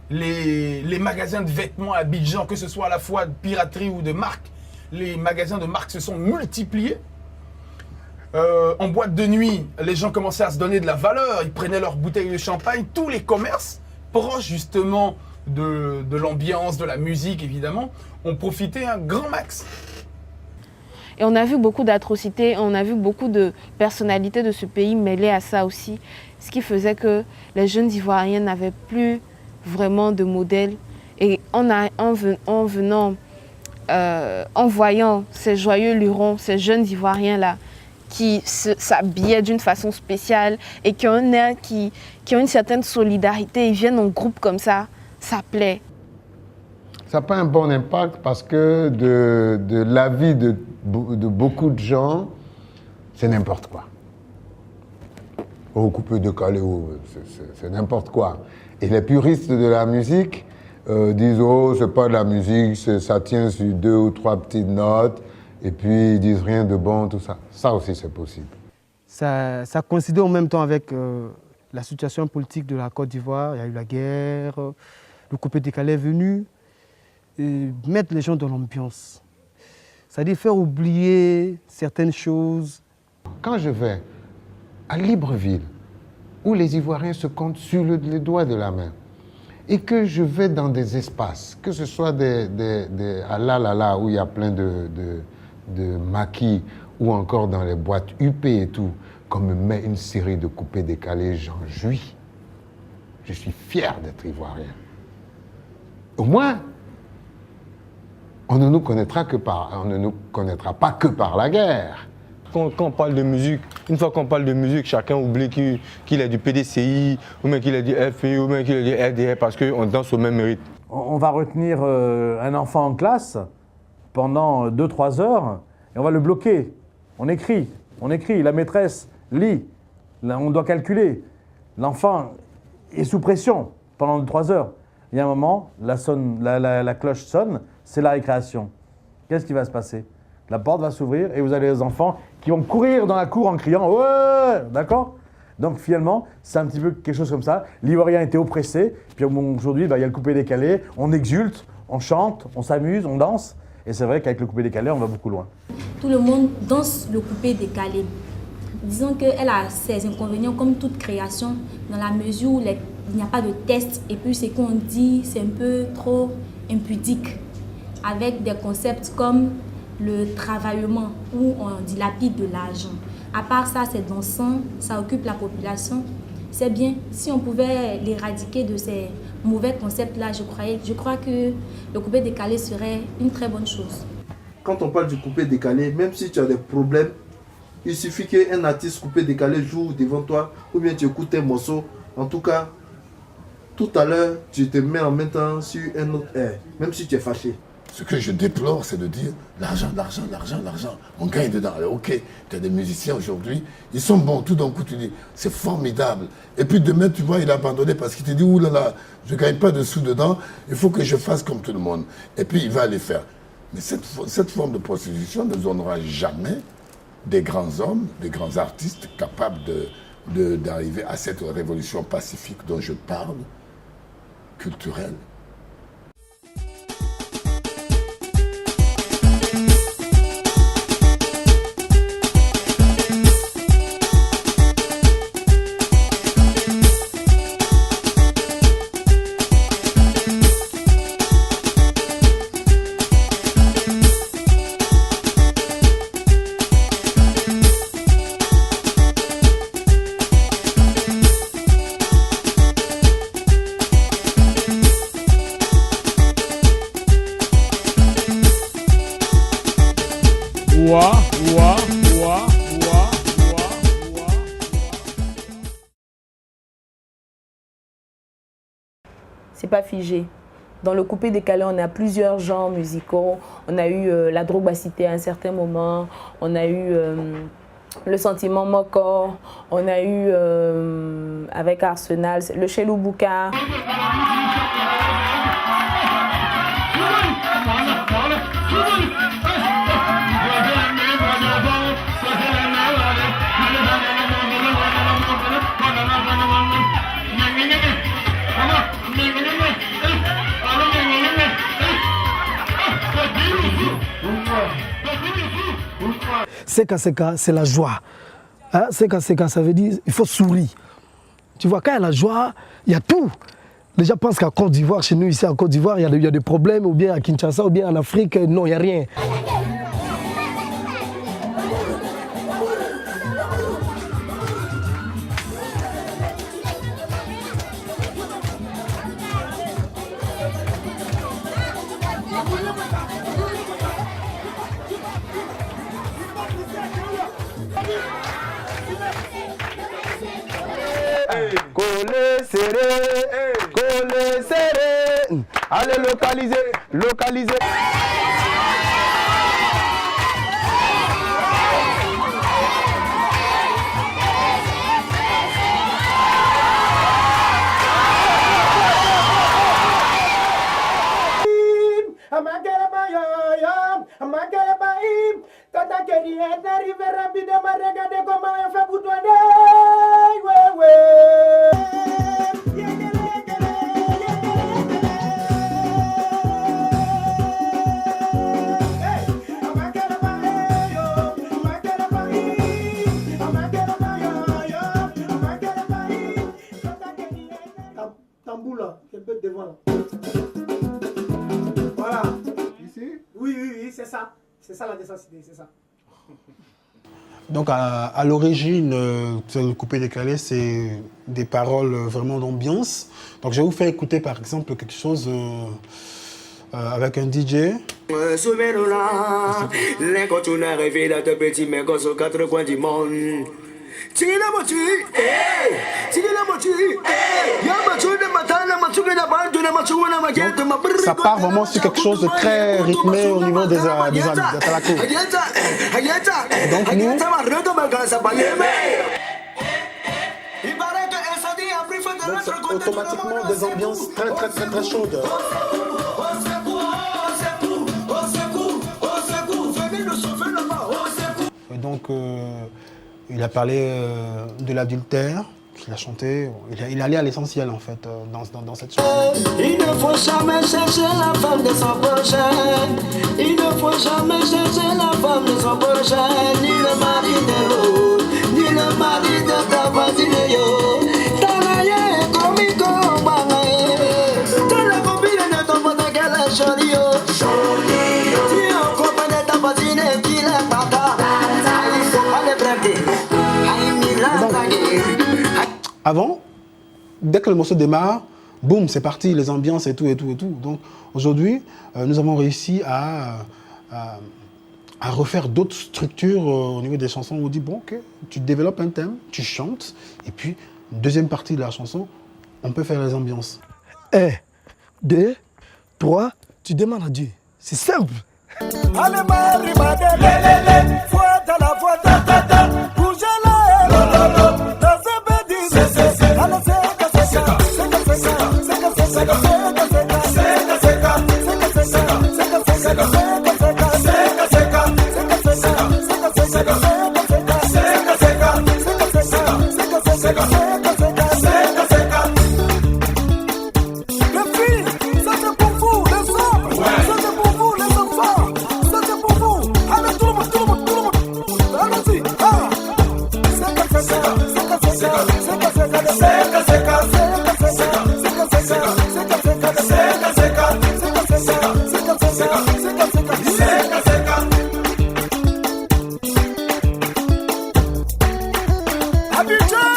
Les magasins de vêtements à Abidjan, que ce soit à la fois de piraterie ou de marque, les magasins de marque se sont multipliés. En boîte de nuit, les gens commençaient à se donner de la valeur, ils prenaient leurs bouteilles de champagne. Tous les commerces, proches justement de l'ambiance, de la musique évidemment, ont profité un grand max. Et on a vu beaucoup d'atrocités, on a vu beaucoup de personnalités de ce pays mêlées à ça aussi, ce qui faisait que les jeunes Ivoiriens n'avaient plus vraiment de modèle. Et en voyant ces joyeux lurons, ces jeunes Ivoiriens-là, qui s'habillaient d'une façon spéciale et qui ont un air, qui ont une certaine solidarité, ils viennent en groupe comme ça plaît. Ça n'a pas un bon impact parce que de l'avis de beaucoup de gens, c'est n'importe quoi. Au coupé-décalé, c'est n'importe quoi. Et les puristes de la musique disent « Oh, c'est pas de la musique, ça tient sur 2 ou 3 petites notes ». Et puis ils disent rien de bon, tout ça. Ça aussi, c'est possible. Ça coïncidait en même temps avec la situation politique de la Côte d'Ivoire. Il y a eu la guerre, le coupé-décalé est venu mettre les gens dans l'ambiance. C'est-à-dire faire oublier certaines choses. Quand je vais à Libreville, où les Ivoiriens se comptent sur les doigts de la main, et que je vais dans des espaces, que ce soit à La, où il y a plein de maquis, ou encore dans les boîtes UP et tout, qu'on me met une série de coupés-décalés, j'en jouis. Je suis fier d'être Ivoirien. Au moins, on ne nous connaîtra pas que par la guerre. Quand on parle de musique, une fois qu'on parle de musique, chacun oublie qu'il est du PDCI, ou même qu'il est du FI, ou même qu'il est du RDR, parce qu'on danse au même rythme. On va retenir un enfant en classe pendant 2-3 heures et on va le bloquer. On écrit, la maîtresse lit, là, on doit calculer. L'enfant est sous pression pendant 3 heures. Il y a un moment, la cloche sonne, c'est la récréation. Qu'est-ce qui va se passer? La porte va s'ouvrir et vous avez les enfants qui vont courir dans la cour en criant « Ouais !» D'accord? Donc finalement, c'est un petit peu quelque chose comme ça. L'Ivoirien était oppressé, puis aujourd'hui, il y a le coupé-décalé, on exulte, on chante, on s'amuse, on danse. Et c'est vrai qu'avec le coupé-décalé, on va beaucoup loin. Tout le monde danse le coupé-décalé. Disons qu'elle a ses inconvénients comme toute création, dans la mesure où il n'y a pas de test et puis ce qu'on dit, c'est un peu trop impudique, avec des concepts comme le travaillement, où on dilapide de l'argent. À part ça, c'est dansant, ça occupe la population. C'est bien, si on pouvait l'éradiquer de ces mauvais concepts-là, je crois que le coupé-décalé serait une très bonne chose. Quand on parle du coupé-décalé, même si tu as des problèmes, il suffit qu'un artiste coupé-décalé joue devant toi, ou bien tu écoutes un morceau. En tout cas, tout à l'heure, tu te mets en même temps sur un autre air, même si tu es fâché. Ce que je déplore, c'est de dire l'argent. On gagne dedans. Alors, ok, tu as des musiciens aujourd'hui, ils sont bons, tout d'un coup tu dis, c'est formidable. Et puis demain, tu vois, il a abandonné parce qu'il te dit, oulala, je ne gagne pas de sous dedans, il faut que je fasse comme tout le monde. Et puis il va aller faire. Mais cette forme de prostitution ne donnera jamais des grands hommes, des grands artistes capables d'arriver à cette révolution pacifique dont je parle, culturelle. C'est pas figé. Dans le coupé-décalé, on a plusieurs genres musicaux. On a eu la Drogbacité à un certain moment. On a eu le Sentiment Moko. On a eu avec Arsenal, le Chelou Bouka. Seka, c'est la joie. Hein? Seka, ça veut dire il faut sourire. Tu vois, quand il y a la joie, il y a tout. Les gens pensent qu'à Côte d'Ivoire, chez nous ici en Côte d'Ivoire, il y a des problèmes, ou bien à Kinshasa, ou bien en Afrique. Non, il n'y a rien. Collé serré, allez localiser. Tata Kenny est arrivé rapidement, regardez comment elle fait pour toi. Tambour là, un peu devant là. Voilà. Ici? Oui, c'est ça. C'est ça la nécessité, c'est ça. Donc à l'origine, le coupé décalé, c'est des paroles vraiment d'ambiance. Donc je vais vous faire écouter par exemple quelque chose avec un DJ. Souvenez-nous là, les contours arrivés dans de petits mégots aux quatre coins du monde. Ça part vraiment sur quelque chose de très rythmé au niveau des talakos. Donc nous, automatiquement des ambiances très chaudes. Et donc il a parlé de l'adultère qu'il a chanté. Il allait à l'essentiel en fait dans cette chanson. Il ne faut jamais chercher la femme de son prochain. Il ne faut jamais chercher la femme de son prochain. Ni le mari de l'autre, ni le mari de ta voisine. T'as comme il combat. T'as la copine de ton pote qu'elle est jolie. Tu es en compagnie de ta voisine qui est pata. Il faut pas les braquer. Avant, dès que le morceau démarre, boum, c'est parti, les ambiances et tout. Donc aujourd'hui, nous avons réussi à refaire d'autres structures au niveau des chansons où on dit, bon, ok, tu développes un thème, tu chantes, et puis, deuxième partie de la chanson, on peut faire les ambiances. 1, 2, 3, tu demandes à Dieu. C'est simple. Allez, Marie, Madeleine, fouette à la fouette, tata, bougez-la, Abidjan!